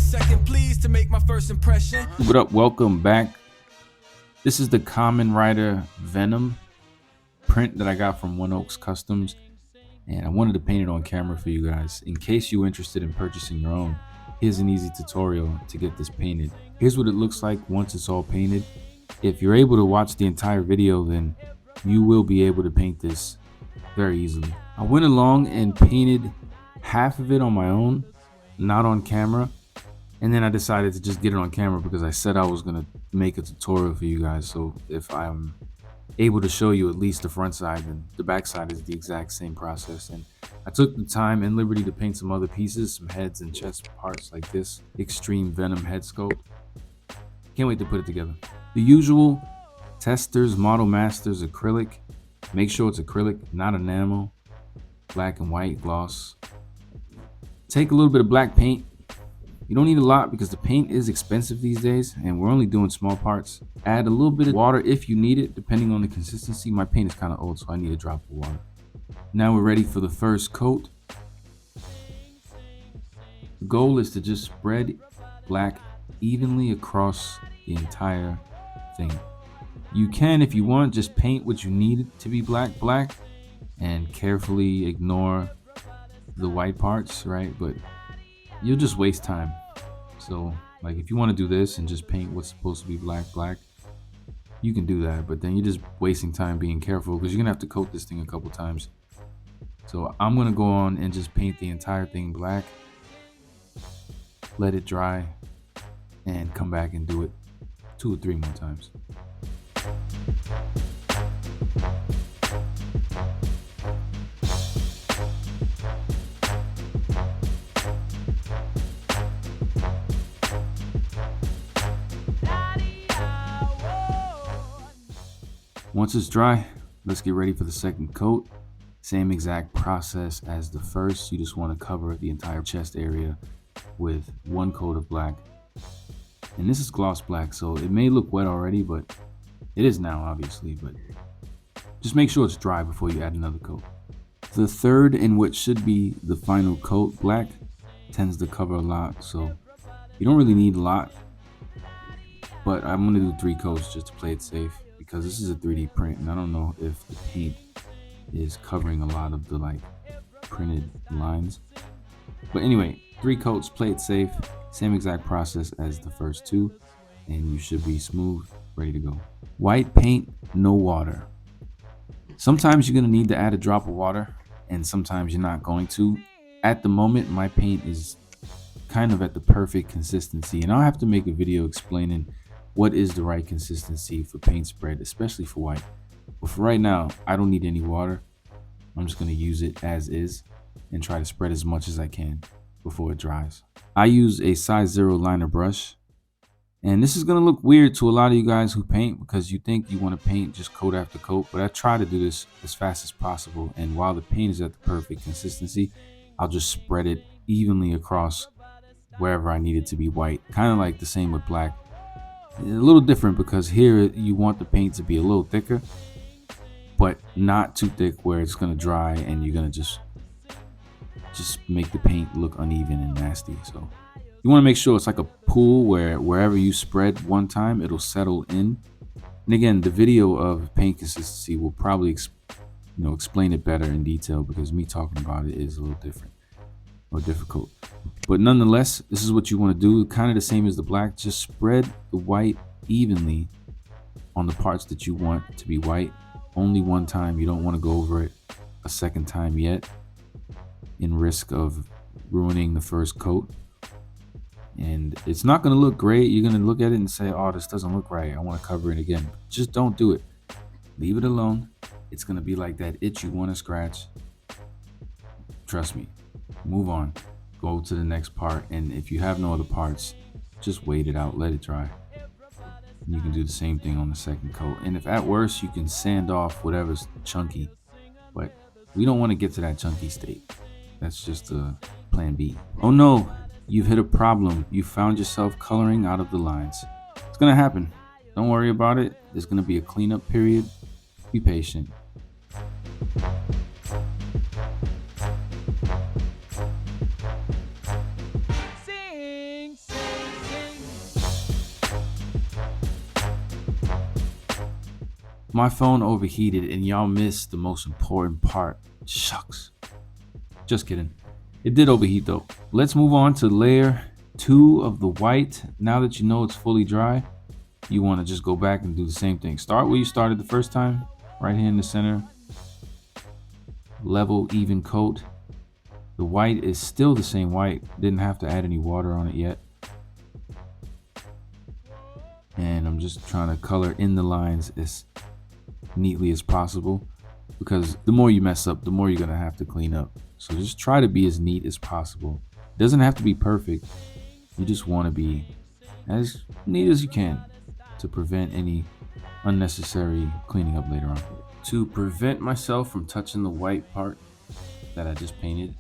second, please, to make my first impression. What up? Welcome back. This is the Common Rider Venom print that I got from One Oaks Customs, and I wanted to paint it on camera for you guys. In case you're interested in purchasing your own, here's an easy tutorial to get this painted. Here's what it looks like once it's all painted. If you're able to watch the entire video, then you will be able to paint this very easily. I went along and painted half of it on my own, not on camera. And then I decided to just get it on camera because I said I was gonna make a tutorial for you guys. So if I'm able to show you at least the front side, then the back side is the exact same process. And I took the time and liberty to paint some other pieces, some heads and chest parts like this extreme Venom head sculpt. Can't wait to put it together. The usual Testors Model Masters acrylic. Make sure it's acrylic, not enamel. Black and white gloss. Take a little bit of black paint. You don't need a lot because the paint is expensive these days and we're only doing small parts. Add a little bit of water if you need it, depending on the consistency. My paint is kind of old, so I need a drop of water. Now we're ready for the first coat. The goal is to just spread black evenly across the entire thing. You can, if you want, just paint what you need it to be black and carefully ignore the white parts, right? But you'll just waste time. So like if you want to do this and just paint what's supposed to be black, you can do that, but then you're just wasting time being careful because you're gonna have to coat this thing a couple times. So I'm gonna go on and just paint the entire thing black, let it dry, and come back and do it 2 or 3 more times. Once it's dry, let's get ready for the second coat. Same exact process as the first. You just want to cover the entire chest area with 1 coat of black. And this is gloss black, so it may look wet already, but it is now, obviously. But just make sure it's dry before you add another coat. The third, and what should be the final coat, black, tends to cover a lot, so you don't really need a lot. But I'm going to do 3 coats just to play it safe, because this is a 3D print and I don't know if the paint is covering a lot of the like printed lines. But anyway, 3 coats, play it safe, same exact process as the first 2, and you should be smooth, ready to go. White paint, no water. Sometimes you're gonna need to add a drop of water and sometimes you're not going to. At the moment, my paint is kind of at the perfect consistency, and I'll have to make a video explaining what is the right consistency for paint spread, especially for white. But for right now, I don't need any water. I'm just gonna use it as is and try to spread as much as I can before it dries. I use a size 0 liner brush, and this is gonna look weird to a lot of you guys who paint because you think you wanna paint just coat after coat, but I try to do this as fast as possible, and while the paint is at the perfect consistency, I'll just spread it evenly across wherever I need it to be white. Kind of like the same with black. A little different because here you want the paint to be a little thicker, but not too thick where it's gonna dry and you're gonna just make the paint look uneven and nasty. So you want to make sure it's like a pool where wherever you spread one time, it'll settle in. And again, the video of paint consistency will probably explain it better in detail because me talking about it is a little different or difficult. But nonetheless, this is what you want to do, kind of the same as the black. Just spread the white evenly on the parts that you want to be white. Only one time. You don't want to go over it a second time yet in risk of ruining the first coat. And it's not going to look great. You're going to look at it and say, oh, this doesn't look right, I want to cover it again. Just don't do it. Leave it alone. It's going to be like that itch you want to scratch. Trust me. Move on. Go to the next part, and if you have no other parts, just wait it out, let it dry. And you can do the same thing on the second coat, and if at worst you can sand off whatever's chunky, but we don't want to get to that chunky state. That's just a plan B. Oh no, you've hit a problem. You found yourself coloring out of the lines. It's gonna happen. Don't worry about it. There's gonna be a cleanup period. Be patient. My phone overheated and y'all missed the most important part. Shucks. Just kidding. It did overheat though. Let's move on to layer 2 of the white. Now that you know it's fully dry, you want to just go back and do the same thing. Start where you started the first time, right here in the center. Level, even coat. The white is still the same white. Didn't have to add any water on it yet. And I'm just trying to color in the lines as neatly as possible, because the more you mess up, the more you're gonna have to clean up. So just try to be as neat as possible. It doesn't have to be perfect. You just want to be as neat as you can to prevent any unnecessary cleaning up later on. To prevent myself from touching the white part that I just painted,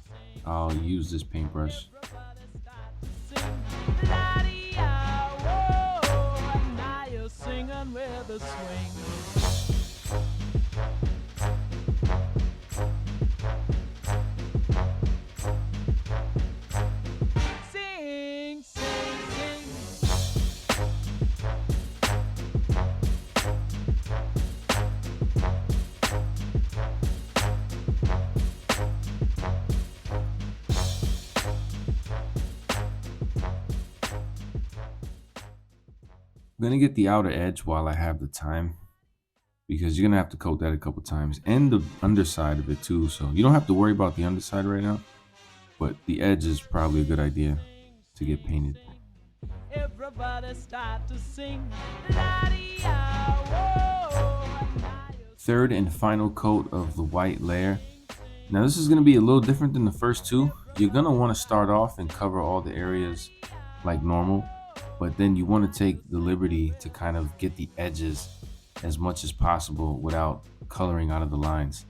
I'll use this paintbrush. I'm gonna get the outer edge while I have the time, because you're gonna have to coat that a couple times, and the underside of it too. So you don't have to worry about the underside right now, but the edge is probably a good idea to get painted. Everybody start to sing. Third and final coat of the white layer. Now this is gonna be a little different than the first two. You're gonna want to start off and cover all the areas like normal, but then you want to take the liberty to kind of get the edges as much as possible without coloring out of the lines.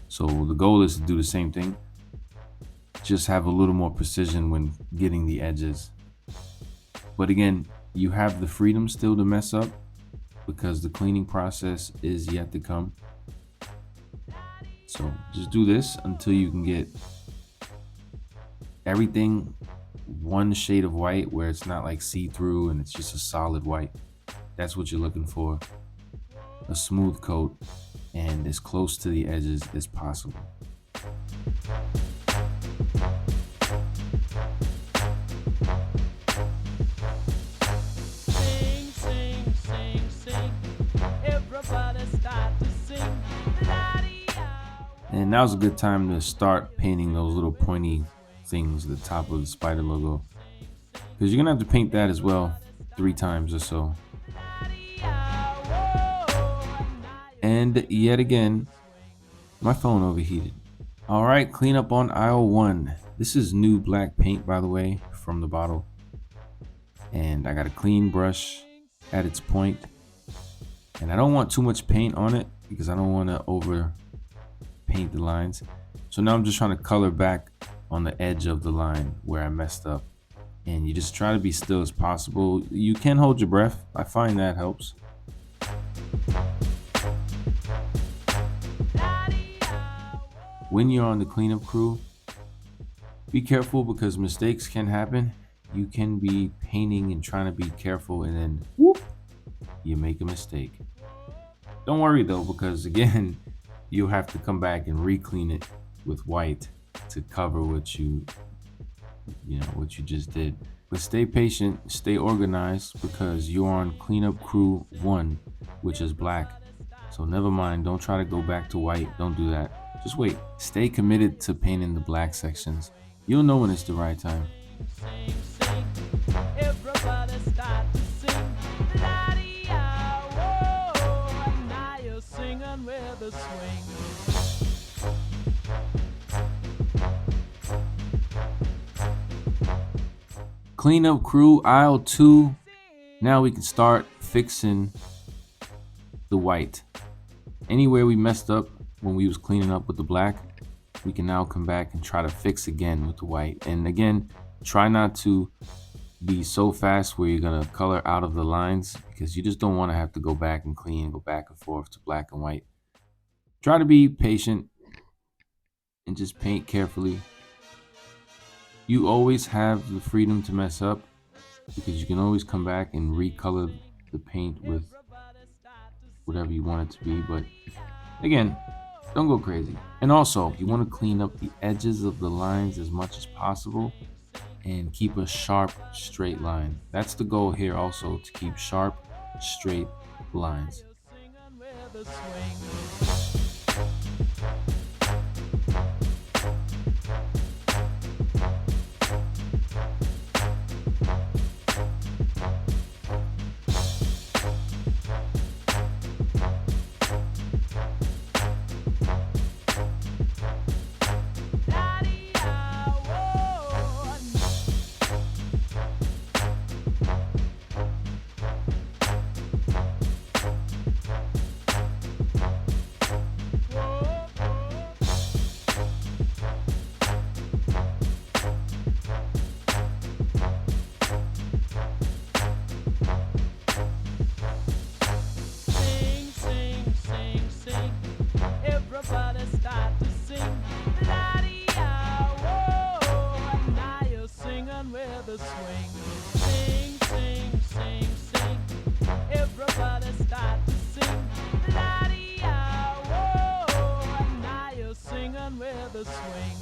So the goal is to do the same thing, just have a little more precision when getting the edges. But again, you have the freedom still to mess up, because the cleaning process is yet to come. So just do this until you can get everything one shade of white, where it's not like see-through and it's just a solid white. That's what you're looking for. A smooth coat and as close to the edges as possible. Sing, sing, sing, sing. Everybody start to sing. And now's a good time to start painting those little pointy things at the top of the spider logo, because you're gonna have to paint that as well 3 times or so. And yet again, my phone overheated. All right, clean up on aisle 1. This is new black paint, by the way, from the bottle. And I got a clean brush at its point. And I don't want too much paint on it because I don't want to over paint the lines. So now I'm just trying to color back on the edge of the line where I messed up. And you just try to be still as possible. You can hold your breath. I find that helps. When you're on the cleanup crew, be careful because mistakes can happen. You can be painting and trying to be careful, and then whoop, you make a mistake. Don't worry though, because again, you'll have to come back and re-clean it with white to cover what you just did. But stay patient, stay organized, because you're on cleanup crew 1, which is black. So never mind, don't try to go back to white. Don't do that. Just wait. Stay committed to painting the black sections. You'll know when it's the right time. Sing, sing. Everybody start to sing. Now you're singing with a swing. Cleanup crew aisle 2. Now we can start fixing the white. Anywhere we messed up when we was cleaning up with the black, we can now come back and try to fix again with the white. And again, try not to be so fast where you're gonna color out of the lines, because you just don't want to have to go back and clean and go back and forth to black and white. Try to be patient and just paint carefully. You always have the freedom to mess up, because you can always come back and recolor the paint with whatever you want it to be. But again, don't go crazy. And also, you want to clean up the edges of the lines as much as possible and keep a sharp, straight line. That's the goal here also, to keep sharp, straight lines. Everybody start to sing. La-dee-ah, whoa. Now you're singing with a swing. Sing, sing, sing, sing. Everybody start to sing. La-dee-ah, whoa. Now you're singing with a swing.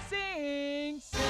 Sing, sing, sing.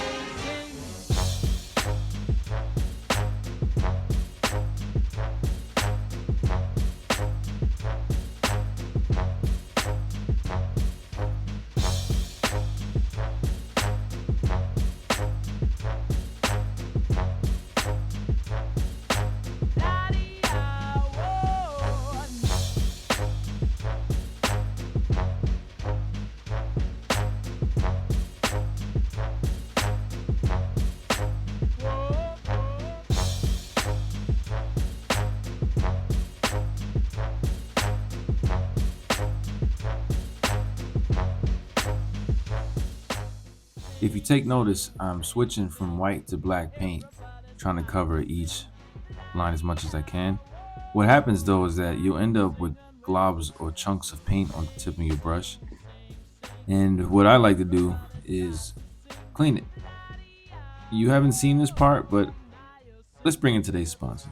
If you take notice, I'm switching from white to black paint, trying to cover each line as much as I can. What happens though is that you'll end up with globs or chunks of paint on the tip of your brush. And what I like to do is clean it. You haven't seen this part, but let's bring in today's sponsor.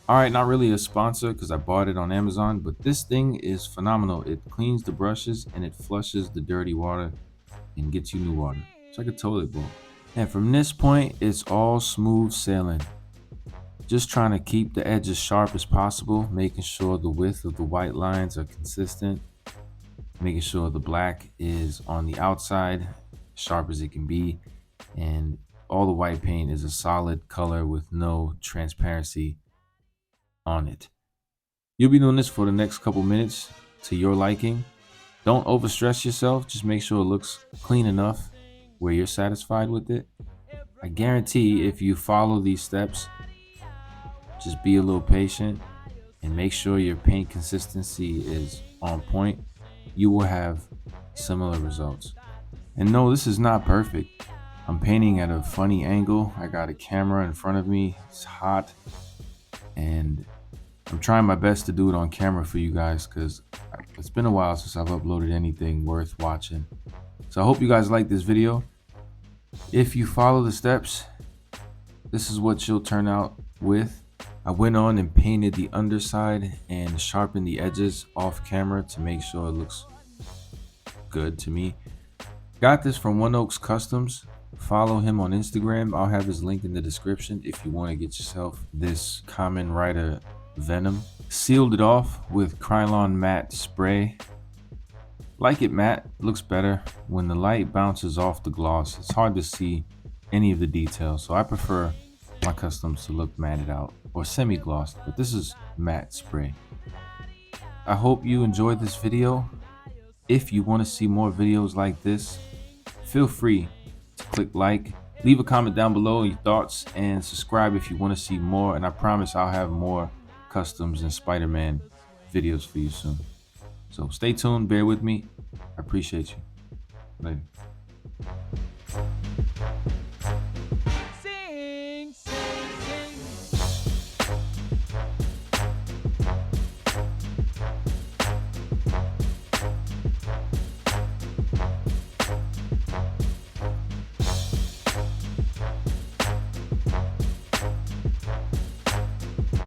All right, not really a sponsor because I bought it on Amazon, but this thing is phenomenal. It cleans the brushes and it flushes the dirty water and gets you new water. It's like a toilet bowl. And from this point, it's all smooth sailing. Just trying to keep the edges sharp as possible, making sure the width of the white lines are consistent, making sure the black is on the outside, sharp as it can be, and all the white paint is a solid color with no transparency on it. You'll be doing this for the next couple minutes to your liking. Don't overstress yourself, just make sure it looks clean enough where you're satisfied with it. I guarantee if you follow these steps, just be a little patient and make sure your paint consistency is on point, you will have similar results. And no, this is not perfect. I'm painting at a funny angle. I got a camera in front of me, it's hot, and I'm trying my best to do it on camera for you guys because it's been a while since I've uploaded anything worth watching. So I hope you guys like this video. If you follow the steps, this is what you'll turn out with. I went on and painted the underside and sharpened the edges off camera to make sure it looks good to me. Got this from One Oaks Customs. Follow him on Instagram. I'll have his link in the description if you want to get yourself this Kamen Rider Venom. Sealed it off with Krylon matte spray. Like it matte, looks better. When the light bounces off the gloss, it's hard to see any of the details, so I prefer my customs to look matted out or semi-glossed, but this is matte spray. I hope you enjoyed this video. If you want to see more videos like this, feel free to click like, leave a comment down below your thoughts, and subscribe if you want to see more, and I promise I'll have more customs and Spider-Man videos for you soon. So stay tuned, bear with me. I appreciate you. Later.